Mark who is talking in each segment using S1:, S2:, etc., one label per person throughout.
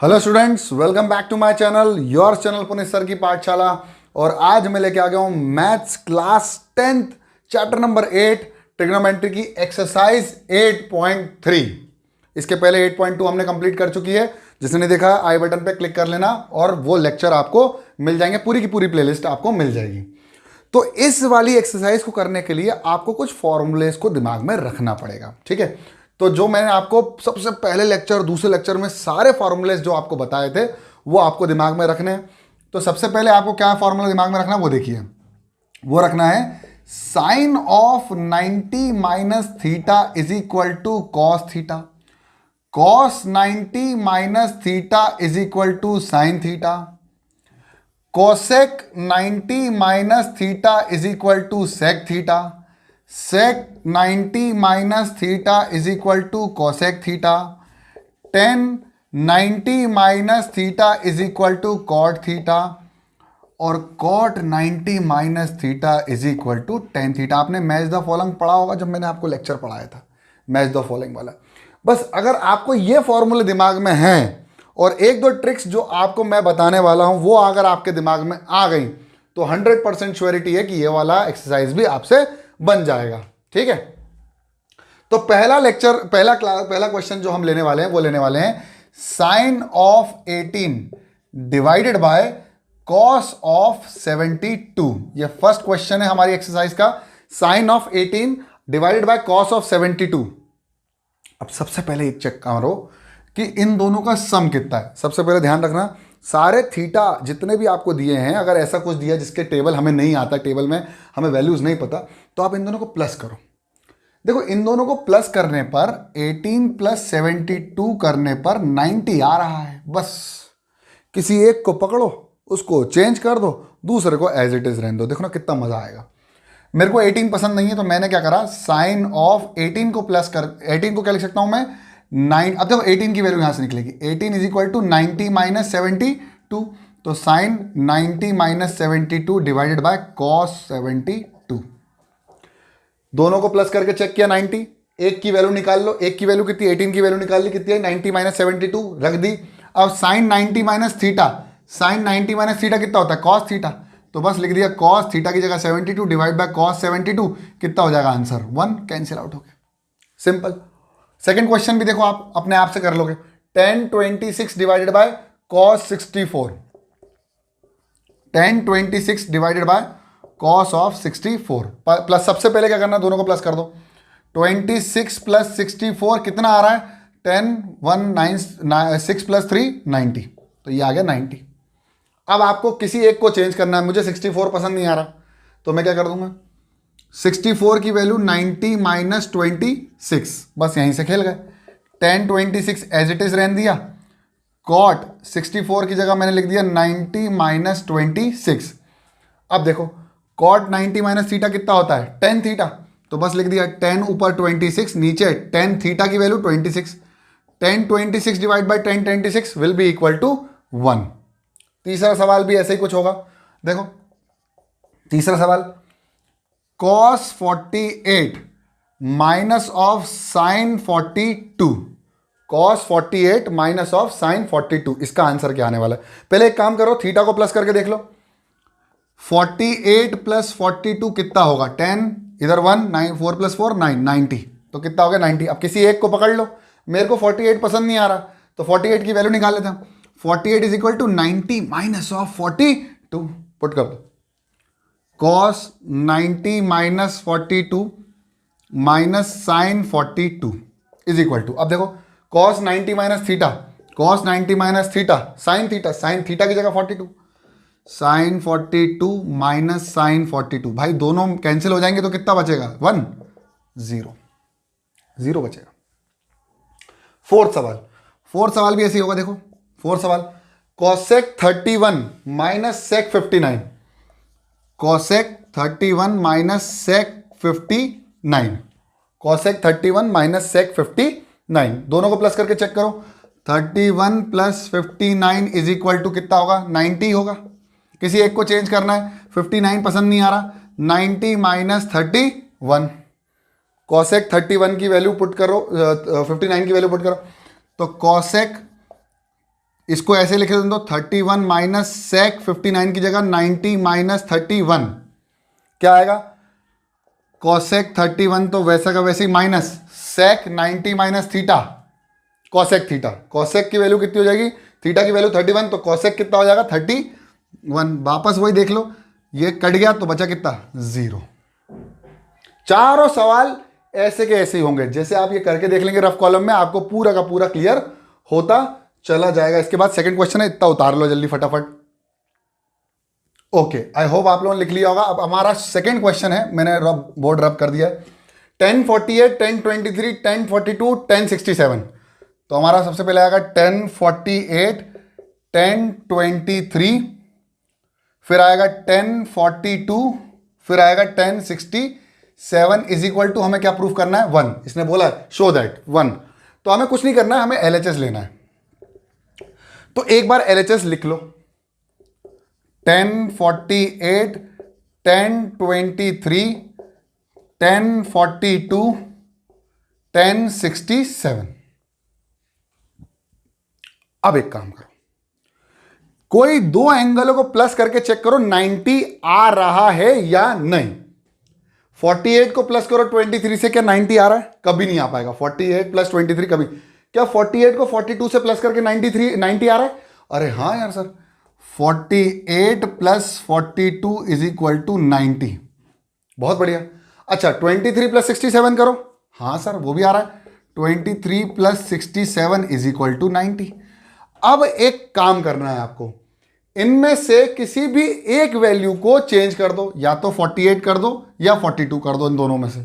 S1: Hello students, welcome back to my channel, your channel Puneet sir की पाठशाला। और आज मैं लेके आ गया हूँ maths class 10th chapter number 8 trigonometry की एक्सरसाइज 8.3। इसके पहले 8.2 हमने कंप्लीट कर चुकी है। जिसने नहीं देखा आई बटन पे क्लिक कर लेना और वो लेक्चर आपको मिल जाएंगे, पूरी की पूरी प्लेलिस्ट आपको मिल जाएगी। तो इस वाली एक्सरसाइज को करने के लिए आपको कुछ फॉर्मूलेस को दिमाग में रखना पड़ेगा, ठीक है। तो जो मैंने आपको सबसे पहले लेक्चर, दूसरे लेक्चर में सारे फॉर्मूलेस जो आपको बताए थे वो आपको दिमाग में रखने हैं। तो सबसे पहले आपको क्या फॉर्मूला दिमाग में रखना है वो देखिए। वो रखना है sine of 90 minus theta is equal to cos theta, cos 90 minus theta is equal to sine theta, cosec 90 minus theta is equal to sec theta, sec 90 minus theta is equal to cosec theta, tan 90 minus theta is equal to cot theta, और cot 90 minus theta is equal to tan theta. आपने match the following पढ़ा होगा जब मैंने आपको lecture पढ़ाया था, match the following वाला। बस अगर आपको ये फॉर्मूले दिमाग में हैं और एक दो ट्रिक्स जो आपको मैं बताने वाला हूं वो अगर आपके दिमाग में आ गई तो 100% श्योरिटी है कि ये वाला एक्सरसाइज भी आपसे बन जाएगा, ठीक है। तो पहला क्वेश्चन जो हम लेने वाले हैं वो लेने वाले हैं sine of 18 divided by cos of 72। ये फर्स्ट क्वेश्चन है हमारी एक्सरसाइज का, sine of 18 divided by cos of 72। अब सबसे पहले एक चेक करो कि इन दोनों का सम कितना है। सबसे पहले ध्यान रखना, सारे थीटा जितने भी आपको दिए हैं, अगर ऐसा कुछ दिया जिसके टेबल हमें नहीं आता, टेबल में हमें वैल्यूज नहीं पता, तो आप इन दोनों को प्लस करो। देखो इन दोनों को प्लस करने पर 18 प्लस 72 करने पर 90 आ रहा है। बस किसी एक को पकड़ो, उसको चेंज कर दो, दूसरे को एज इट इज रहने दो। देखो ना कितना मजा आएगा। मेरे को 18 पसंद नहीं है तो मैंने क्या करा, साइन ऑफ 18 को प्लस कर, 18 को क्या लिख सकता हूं मैं 9। अब देखो 18 की वैल्यू यहां से निकलेगी, 18 इज इक्वल टू 90 माइनस 72। तो sine 90 minus 72 divided by cos 72। दोनों को प्लस करके चेक किया 90, एक की वैल्यू निकाल लो, एक की वैल्यू कितनी, 18 की वैल्यू निकाल ली, कितनी है 90 माइनस 72 रख दी। अब sine 90 minus theta, sine 90 minus theta कितना होता है कॉस थीटा, तो बस लिख दिया कॉस थीटा की जगह 72 डिवाइड बाय कॉस 72। कितना हो जाएगा आंसर 1, कैंसिल आउट हो गया, सिंपल। सेकंड क्वेश्चन भी देखो आप अपने आप से कर लोगे, 1026 divided by cos 64, 1026 divided by cos of 64 plus, सबसे पहले क्या करना, दोनों को प्लस कर दो। 26 प्लस 64 कितना आ रहा है 10, 1 9 6 प्लस 3 90, तो ये आ गया 90। अब आपको किसी एक को चेंज करना है, मुझे 64 पसंद नहीं आ रहा तो मैं क्या कर दूंगा, 64 की वैल्यू 90 माइनस 26, बस यहीं से खेल गए। 1026 एज इट इज रहने दिया, कॉट 64 की जगह मैंने लिख दिया 90 माइनस 26। अब देखो कॉट 90 माइनस थीटा कितना होता है 10 थीटा, तो बस लिख दिया 10 ऊपर 26 नीचे 10 थीटा की value 26, 1026 divide by 1026 will be equal to 1। तीसरा सवाल भी ऐसे ही कुछ होगा। देखो तीसरा सवाल, cos 48 minus of sine 42, cos 48 minus of sine 42, इसका आंसर क्या आने वाला है। पहले एक काम करो, थीटा को प्लस करके देख लो, 48 प्लस 42 कितना होगा 10, इधर 1 9 4 प्लस 4 9 90, तो कितना हो गया 90। अब किसी एक को पकड़ लो, मेरे को 48 पसंद नहीं आ रहा तो 48 की वैल्यू निकाल लेते हैं। 48 is equal to 90 minus of 42, put कर दो, cos 90 minus 42 minus sine 42 is equal to, अब देखो cos 90 minus theta, cos 90 minus theta, sine theta की जगह 42, साइन 42 माइनस साइन 42, भाई दोनों कैंसिल हो जाएंगे तो कितना बचेगा 1, 0 बचेगा। फोर्थ सवाल भी ऐसे ही होगा। देखो फोर्थ सवाल, cosec 31 minus sec 59, cosec 31 minus sec 59, cosec 31 minus sec 59, दोनों को प्लस करके चेक करो, 31 प्लस 59 इज इक्वल टू कितना होगा 90 होगा। किसी एक को चेंज करना है, 59 पसंद नहीं आ रहा, 90 माइनस 31, कॉसेक 31 की वैल्यू पुट करो, 59 की वैल्यू पुट करो, तो कॉसेक इसको ऐसे लिख दो 31 माइनस सेक 59 की जगह 90 माइनस 31 क्या आएगा, कॉसेक 31 तो वैसा का वैसे ही minus sec 90 minus theta cosec theta. Cosec की वैल्यू कितनी हो जाएगी, थीटा की वैल्यू 31, तो कॉसेक कितना हो जाएगा 31। वापस वही देख लो, ये कट गया तो बचा कितना 0। चारों सवाल ऐसे के ऐसे ही होंगे, जैसे आप ये करके देख लेंगे रफ कॉलम में, आपको पूरा का पूरा क्लियर होता चला जाएगा। इसके बाद सेकंड क्वेश्चन है, इतना उतार लो जल्दी फटाफट। ओके, आई होप आप लोगों ने लिख लिया होगा। अब हमारा सेकंड क्वेश्चन है, मैंने बोर्ड रब कर दिया, 1048, 1023, 1042, 1067। तो हमारा सबसे पहले आएगा 1048, 1023, फिर आएगा 1042, फिर आएगा 1067 इज इक्वल टू, हमें क्या प्रूफ करना है 1। इसने बोला शो दैट 1, तो हमें कुछ नहीं करना है, हमें LHS लेना है। तो एक बार LHS लिख लो, 1048, 1023, 1042, 1067। अब एक काम करो, कोई दो एंगलों को प्लस करके चेक करो 90 आ रहा है या नहीं। 48 को प्लस करो 23 से, क्या 90 आ रहा है, कभी नहीं आ पाएगा। 48 प्लस 23 कभी, क्या 48 को 42 से प्लस करके 90 आ रहा है, अरे हाँ यार sir, 48 plus 42 is equal to 90, बहुत बढ़िया। अच्छा 23 प्लस 67 करो, हाँ सर वो भी आ रहा है, 23 प्लस 67 इज इक्वल टू 90। अब एक काम करना है आपको, इनमें से किसी भी एक वैल्यू को चेंज कर दो, या तो 48 कर दो या 42 कर दो, इन दोनों में से।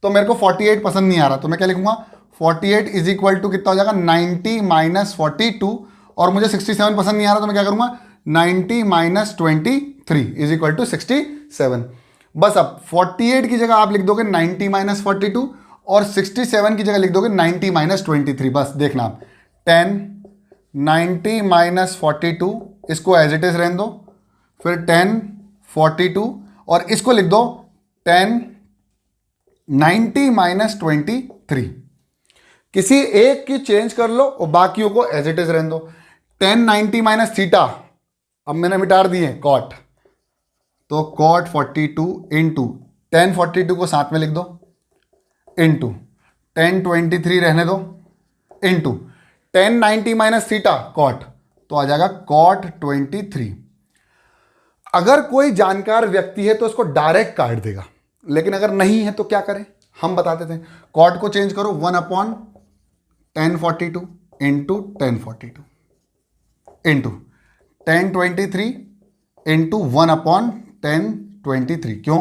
S1: तो मेरे को 48 पसंद नहीं आ रहा, तो मैं क्या लिखूंगा, 48 इज इक्वल टू कितना हो जाएगा 90 माइनस 42, और मुझे 67 पसंद नहीं आ रहा, तो मैं क्या करूंगा 90 माइनस 23 इज इक्वल टू 67। बस अब 48 की जगह आप लिख दोगे 90 माइनस 42, और 67 की जगह लिख दोगे 90 माइनस 23। बस देखना आप 10 90 माइनस 42, इसको एज इट इज रहने दो, फिर 10 42, और इसको लिख दो 10 90 माइनस 23। किसी एक की चेंज कर लो और बाकियों को एज इट इज रहने दो। 10 90 माइनस थीटा, अब मैंने मिटा दिए कॉट, तो कॉट 42 इंटू 10 42 को साथ में लिख दो, इंटू 10 23 रहने दो, इंटू 10 90 माइनस थीटा कॉट, तो आ जाएगा कॉट 23। अगर कोई जानकार व्यक्ति है तो उसको डायरेक्ट काट देगा, लेकिन अगर नहीं है तो क्या करें, हम बता देते हैं। कॉट को चेंज करो 1/1042 इंटू 1042 इंटू 1023 इंटू 1/1023। क्यों,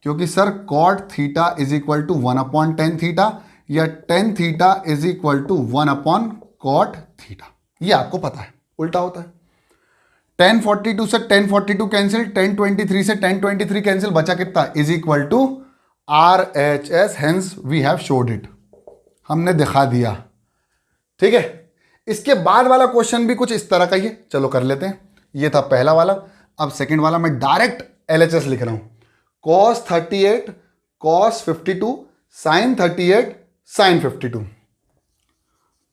S1: क्योंकि sir cot theta is equal to 1/10 theta, या 10 थीटा इज इक्वल टू 1/कॉट थीटा, ये आपको पता है उल्टा होता है। 1042 से 1042 कैंसिल, 1023 से 1023 कैंसिल, बचा कितना is equal to RHS, hence we have shown it, हमने दिखा दिया। ठीक है, इसके बाद वाला क्वेश्चन भी कुछ इस तरह का ही है, चलो कर लेते हैं। ये था पहला वाला, अब सेकंड वाला मैं डायरेक्ट LHS लिख रहा हूं, cos 38 cos 52 sin 38 sin 52,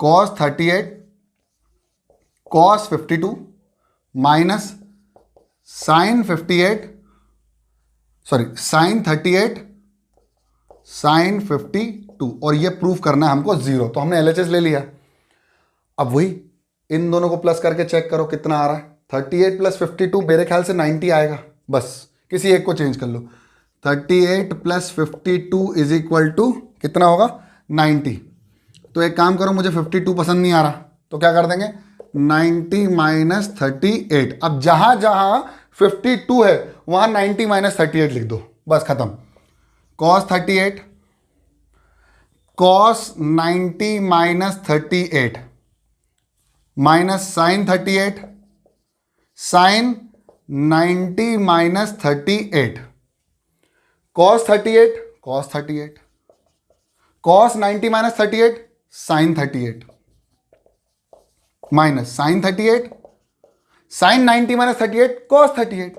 S1: cos 38 cos 52 minus sin 58 sin 38 sin 52, और ये प्रूफ करना है हमको 0, तो हमने LHS ले लिया। अब वही इन दोनों को प्लस करके चेक करो कितना आ रहा है, 38 प्लस 52 मेरे ख्याल से 90 आएगा, बस किसी एक को चेंज कर लो। 38 प्लस 52 इज इक्वल टू कितना होगा 90। तो एक काम करो, मुझे 52 पसंद नहीं आ रहा, तो क्या कर देंगे 90 माइनस 38। अब जहां जहां 52 है वहां 90 माइनस 38 लिख दो, बस खत्म। cos 38 cos 90 minus 38 minus sine 38 sine 90 minus 38, cos 38 cos 38 cos 90 minus 38 sine 38 minus sine 38 sine 90 minus 38 cos 38।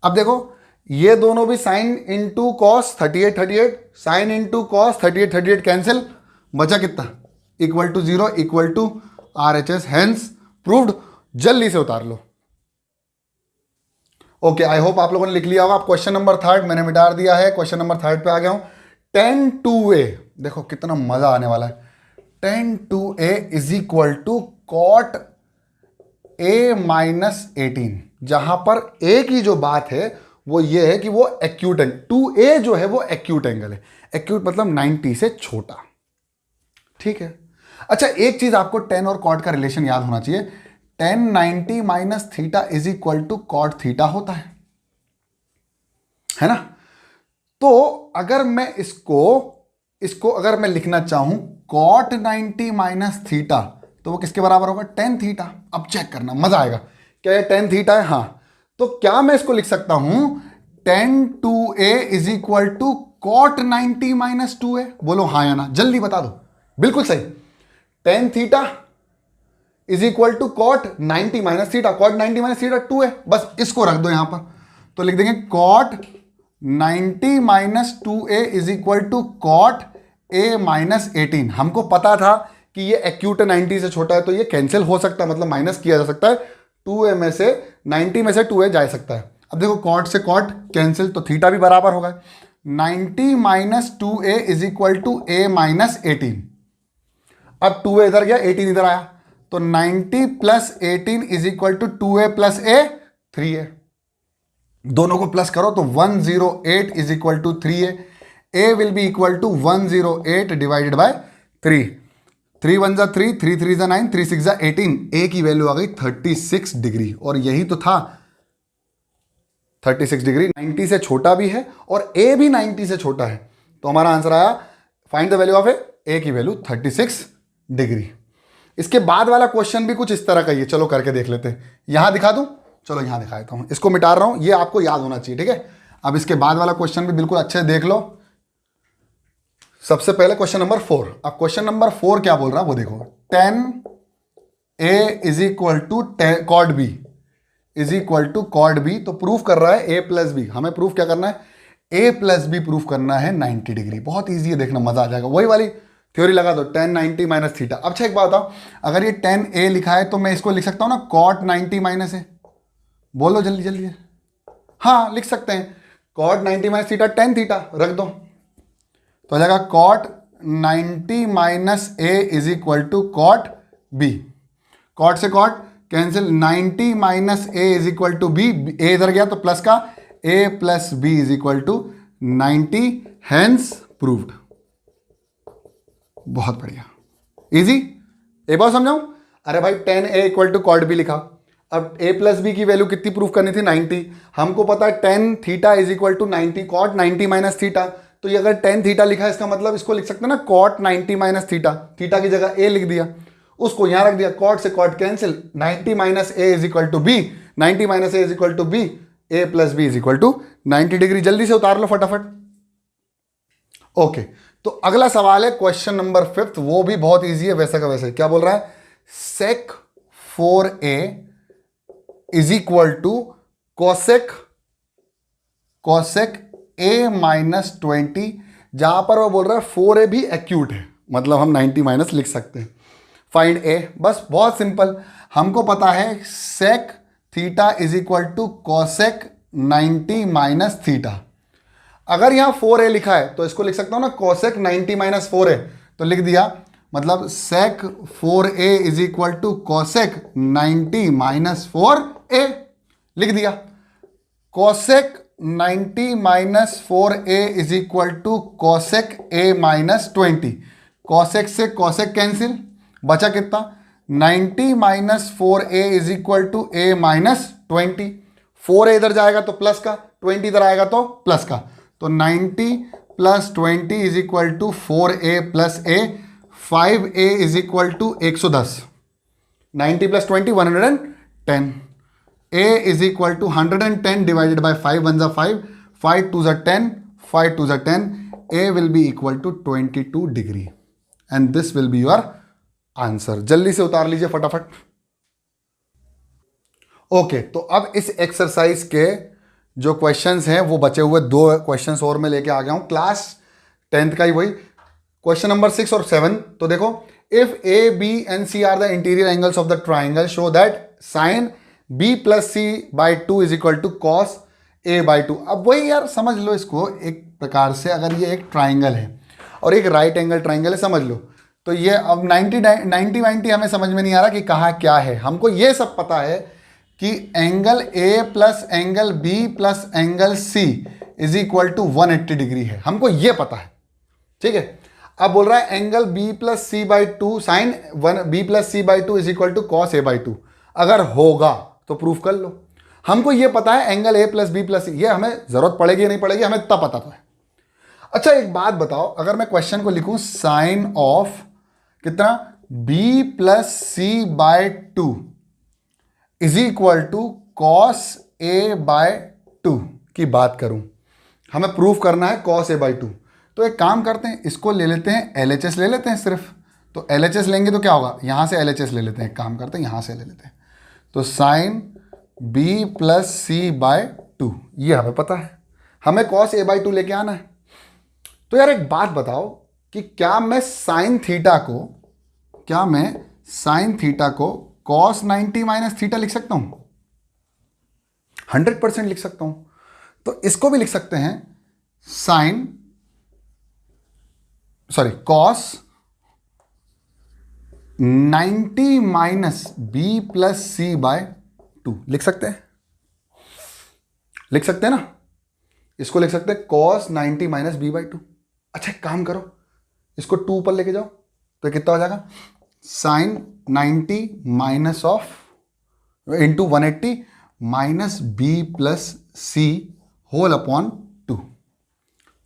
S1: अब देखो ये दोनों भी sine into cos 38 38, sine into cos 38 38 cancel, बचा कितना equal to 0 equal to RHS, hence proved. जल्दी से उतार लो। ओके, आई होप आप लोगों ने लिख लिया होगा। आप क्वेश्चन नंबर 3 मैंने मिटा दिया है, क्वेश्चन नंबर 3 पे आ गया हूं। 10/2a, देखो कितना मजा आने वाला है। 10/2a is equal to cot a minus 18। जहां पर a की जो बात है वो ये है कि वो एक्यूट एंगल, 2a जो है वो एक्यूट एंगल है। एक्यूट मतलब 90 से छोटा, ठीक है। अच्छा, एक चीज आपको टेन और कॉट का रिलेशन याद होना चाहिए। Tan 90 minus theta is equal to cot theta होता है ना। तो अगर मैं इसको अगर मैं लिखना चाहूं कॉट 90 माइनस थीटा, तो वो किसके बराबर होगा? Tan theta. अब चेक करना, मजा आएगा। क्या ये टेन थीटा है? हाँ। तो क्या मैं इसको लिख सकता हूं 10/2a is equal to cot 90 minus 2a? बोलो हाँ या ना, जल्दी बता दो। बिल्कुल सही। Tan theta is equal to cot 90 minus theta. Cot 90 minus theta 2 है, बस इसको रख दो यहां पर। तो लिख देंगे cot 90 minus 2a is equal to cot a minus 18। हमको पता था कि ये एक्यूट 90 से छोटा है, तो ये कैंसिल हो सकता है, मतलब माइनस किया जा सकता है। 2a में से 90 में से 2a जा सकता है। अब देखो कॉट से कॉट कैंसिल, तो थीटा भी बराबर होगा। 90 minus 2a is equal to a minus 18। अब 2a इधर गया, 18 इधर आया, तो 90 plus 18 is equal to 2a plus a 3a। दोनों को प्लस करो तो 108 is equal to 3a। a will be equal to 108 divided by 3। 3 1 जा 3, 3 3 जा 9, 3 6 जा 18। a की वैल्यू आ गई 36 डिग्री, और यही तो था 36 डिग्री। 90 से छोटा भी है और a भी 90 से छोटा है, तो हमारा आंसर आया find the value of a की वैल्यू 36 डिग्री। इसके बाद वाला क्वेश्चन भी कुछ इस तरह का ही है, चलो करके देख लेते हैं। यहां दिखा दूं, चलो यहां दिखा देता हूं। इसको मिटा रहा हूं, ये आपको याद होना चाहिए, ठीक है। अब इसके बाद वाला क्वेश्चन भी बिल्कुल अच्छे से देख लो। सबसे पहले क्वेश्चन नंबर 4। अब क्वेश्चन नंबर 4 क्या बोल रहा है वो देखो। 10a is equal to cot b is equal to cot b। तो प्रूफ कर रहा है a प्लस बी। हमें प्रूफ क्या करना है? a प्लस बी प्रूफ करना है 90 डिग्री। बहुत ईजी है, देखना मजा आ जाएगा। वही वाली थ्योरी लगा दो, 10 90 माइनस थीटा। अब अच्छा एक बात बताओ, अगर ये 10a लिखा है तो मैं इसको लिख सकता हूं ना कॉट 90 माइनस a। बोलो जल्दी जल्दी। हाँ लिख सकते हैं, कॉट 90 माइनस थीटा 10 थीटा रख दो, तो आ जाएगा cot 90 minus a is equal to cot b। Cot से cot cancel, 90 minus a is equal to b। a इधर गया तो प्लस का, a plus b is equal to 90, hence proved. बहुत बढ़िया, इजी। एक बार समझाऊं? अरे भाई 10a equal to cot b लिखा। अब a प्लस बी की वैल्यू कितनी प्रूफ करनी थी? 90। हमको पता है 10 theta is equal to 90 cot 90 minus theta. तो ये अगर 10 थीटा लिखा है, इसका मतलब इसको लिख सकते हैं ना कॉट 90 माइनस थीटा। थीटा की जगह a लिख दिया, उसको यहां रख दिया, कॉट से cot cancel, 90 minus a is equal to b। 90 minus a is equal to b, a plus B is equal to 90 degree. जल्दी से उतार लो फटाफट। ओके, तो अगला सवाल है क्वेश्चन नंबर 5। वो भी बहुत इजी है, वैसा का वैसे। क्या बोल रहा है? sec 4a is equal to cosec a minus 20। जहां पर वो बोल रहा है 4a भी एक्यूट है, मतलब हम 90 माइनस लिख सकते हैं। फाइंड a, बस बहुत सिंपल। हमको पता है sec theta is equal to cosec 90 minus theta. अगर यहां 4a लिखा है तो इसको लिख सकता हूं ना कोसेक 90 माइनस 4a। तो लिख दिया, मतलब sec 4a is equal to cosec 90 minus 4a। लिख दिया। Cosec 90 minus 4a is equal to cosec a minus 20। Cosec से कोसेक कैंसिल, बचा कितना? 90 minus 4a is equal to a minus 20। 4a इधर जाएगा तो प्लस का, 20 इधर आएगा तो प्लस का, तो 90 plus 20 is equal to 4a plus a। 5a is equal to 110। 90 plus 20 110। a is equal to 110 divided by 5 1 जा 5, 5 2 जा 10, 5 2 जा 10। a will be equal to 22 degree and this will be your answer. जल्दी से उतार लीजिए फटाफट। ओके, तो अब इस एक्सरसाइज के जो क्वेश्चंस हैं वो बचे हुए 2 क्वेश्चंस और मैं लेके आ गया हूं, क्लास 10th का ही वही। क्वेश्चन नंबर 6 और 7। तो देखो if A B and C are the interior angles of the triangle show that sine B plus C by two is equal to cos A by two. अब वही यार समझ लो इसको एक प्रकार से, अगर ये एक ट्राइंगल है और एक राइट एंगल ट्राइंगल है समझ लो, तो ये अब 90 हमें समझ में नहीं आ रहा कि कहाँ क्या है। हमको ये सब पता है कि angle A plus angle B plus angle C is equal to 180 degree है, हमको ये पता है, ठीक है। अब बोल रहा है angle B plus C by two sine B plus C by two is equal to cos A by two, अगर होगा तो प्रूफ कर लो। हमको ये पता है angle A plus B plus C, ये हमें जरूरत पड़ेगी या नहीं पड़ेगी हमें तब पता तो है। अच्छा एक बात बताओ, अगर मैं क्वेश्चन को लिखूं साइन ऑफ कितना B plus C by two is equal to cos A by two की बात करूं, हमें प्रूफ करना है कॉस ए बाई टू, तो एक काम करते हैं इसको ले लेते हैं LHS ले लेते हैं सिर्फ। तो LHS लेंगे तो क्या होगा, यहां से LHS ले लेते हैं, एक काम करते हैं यहां से ले लेते हैं। तो sine B plus C by two ये हमें पता है, हमें कॉस ए बाई टू लेके आना है। तो यार एक बात बताओ कि क्या मैं साइन थीटा को कॉस 90 माइनस थीटा लिख सकता हूं? 100% लिख सकता हूं। तो इसको भी लिख सकते हैं cos 90 minus B plus C by two लिख सकते हैं ना, इसको लिख सकते हैं cos 90 minus B by two. अच्छा एक काम करो, इसको 2 पर लेके जाओ तो कितना हो जाएगा, sine 90 minus of into 180 minus B plus C whole upon 2।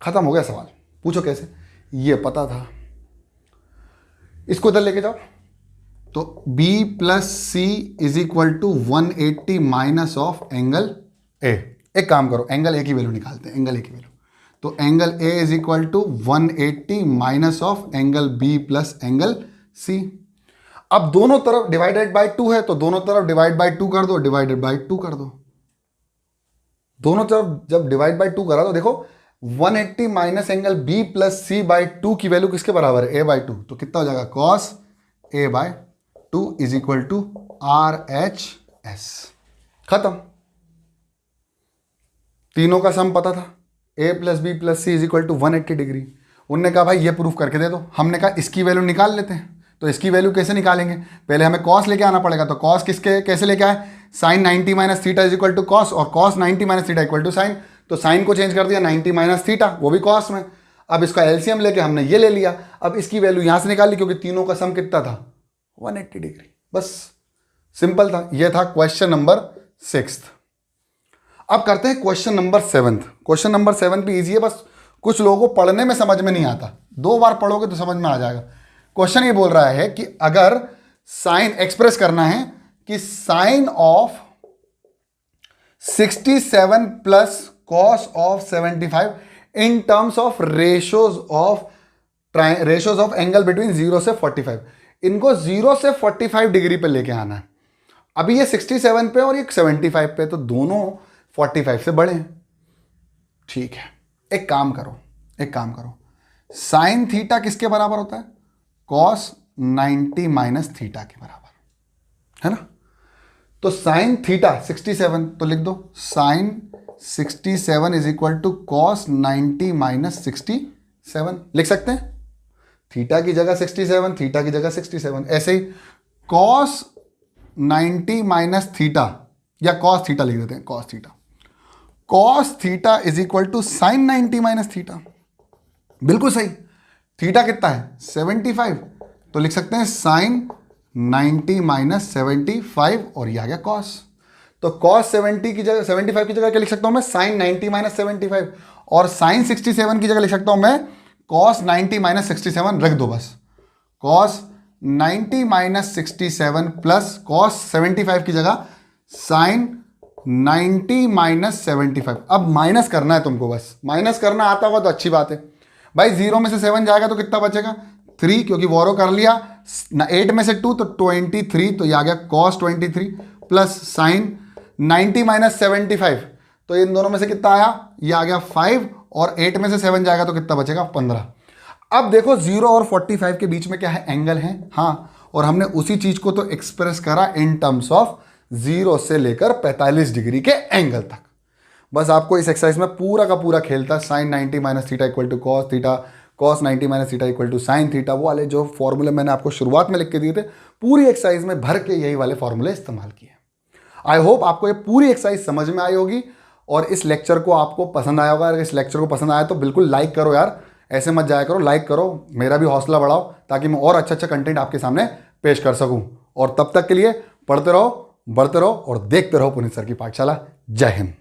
S1: खत्म हो गया सवाल। पूछो कैसे, ये पता था। इसको इधर लेके जाओ तो b plus C is equal to 180 minus of angle A. एक काम करो एंगल ए की वैल्यू निकालते हैं, एंगल ए की वैल्यू, तो angle A is equal to 180 minus of angle B plus angle C. अब दोनों तरफ डिवाइडेड बाय 2 है तो दोनों तरफ डिवाइड बाय 2 कर दो, डिवाइडेड बाय 2 कर दो। दोनों तरफ जब डिवाइड बाय 2 करा तो देखो 180 minus angle B plus C by 2 की वैल्यू किसके बराबर है, ए बाई 2, तो कितना हो जाएगा cos A by 2 is equal to RHS। खत्म। तीनों का सम पता था, A plus B plus C is equal to 180 degree. उनने कहा भाई ये प्रूफ करके दे दो, हमने कहा इसकी वैल्यू निकाल लेते हैं। तो इसकी वैल्यू कैसे निकालेंगे, पहले हमें कॉस लेके आना पड़ेगा। तो कॉस किसके कैसे लेके आए, sine 90 minus theta is equal to cos, और cos 90 minus theta equal to sine. तो साइन को चेंज कर दिया 90 माइनस थीटा, वो भी कॉस में। अब इसका एलसीएम लेके हमने ये ले लिया, अब इसकी वैल्यू यहां से निकाल ली क्योंकि तीनों का सम कितना था 180 डिग्री। बस सिंपल था। ये था क्वेश्चन नंबर 6। अब करते हैं क्वेश्चन नंबर 7। क्वेश्चन नंबर 7 भी इजी है, बस कुछ लोगों को पढ़ने में समझ में नहीं आता, 2 बार पढ़ोगे तो समझ में आ जाएगा। क्वेश्चन ये बोल रहा है कि अगर साइन एक्सप्रेस करना है कि sine of 67 plus cos of 75 in terms of ratios of angle between 0 से 45, इनको 0 से 45 डिग्री पे लेके आना है। अभी ये 67 पे और ये 75 पे, तो दोनों 45 से बड़े हैं। ठीक है, एक काम करो साइन थीटा किसके बराबर होता है, कॉस 90 माइनस थीटा के बराबर, है ना। तो साइन थीटा 67, तो लिख दो sine 67 is equal to cos 90 minus 67 लिख सकते हैं। थीटा की जगह 67, थीटा की जगह 67। ऐसे ही कॉस 90 माइनस थीटा या कॉस थीटा लिख देते हैं, cos theta is equal to sine 90 minus theta. बिल्कुल सही। थीटा कितना है 75, तो लिख सकते हैं साइन 90 माइनस 75 और ये आ गया कॉस। तो कॉस 75 की जगह क्या लिख सकता हूं मैं, साइन 90 माइनस 75, और साइन 67 की जगह लिख सकता हूं मैं कॉस 90 माइनस 67। रख दो बस, कॉस 90 माइनस 67 प्लस कॉस 75 की जगह साइन 90 माइनस 75। अब माइनस करना है तुमको, बस माइनस करना आता होगा तो अच्छी बात है भाई। 0 में से 7 जाएगा तो कितना बचेगा 3, क्योंकि वॉरो कर लिया। 8 में से 2 तो 23, तो ये आ गया कॉस 23 प्लस साइन 90 माइनस 75, तो इन दोनों में से कितना आया, ये आ गया 5, और 8 में से 7 जाएगा तो कितना बचेगा 15। अब देखो 0 और 45 के बीच में क्या है, एंगल है। हाँ, और हमने उसी चीज को तो एक्सप्रेस करा इन टर्म्स ऑफ 0 से लेकर 45 डिग्री के एंगल तक। बस आपको इस एक्सरसाइज में पूरा का पूरा खेल था, sine 90 minus theta equal to cos theta, cos 90 minus theta equal to sine theta, वो वाले जो फॉर्मूले मैंने आपको शुरुआत में लिख के दिए थे, पूरी एक्सरसाइज में भर के यही वाले फॉर्मूले इस्तेमाल किए। आई होप आपको ये पूरी एक्सरसाइज समझ में आई होगी और इस लेक्चर को आपको पसंद आया होगा। अगर इस लेक्चर को पसंद आया तो बिल्कुल लाइक करो यार, ऐसे मत जाया करो, लाइक करो, मेरा भी हौसला बढ़ाओ ताकि मैं और अच्छा कंटेंट आपके सामने पेश कर सकूं। और तब तक के लिए पढ़ते रहो, बढ़ते रहो और देखते रहो पुनीत सर की पाठशाला। जय हिंद।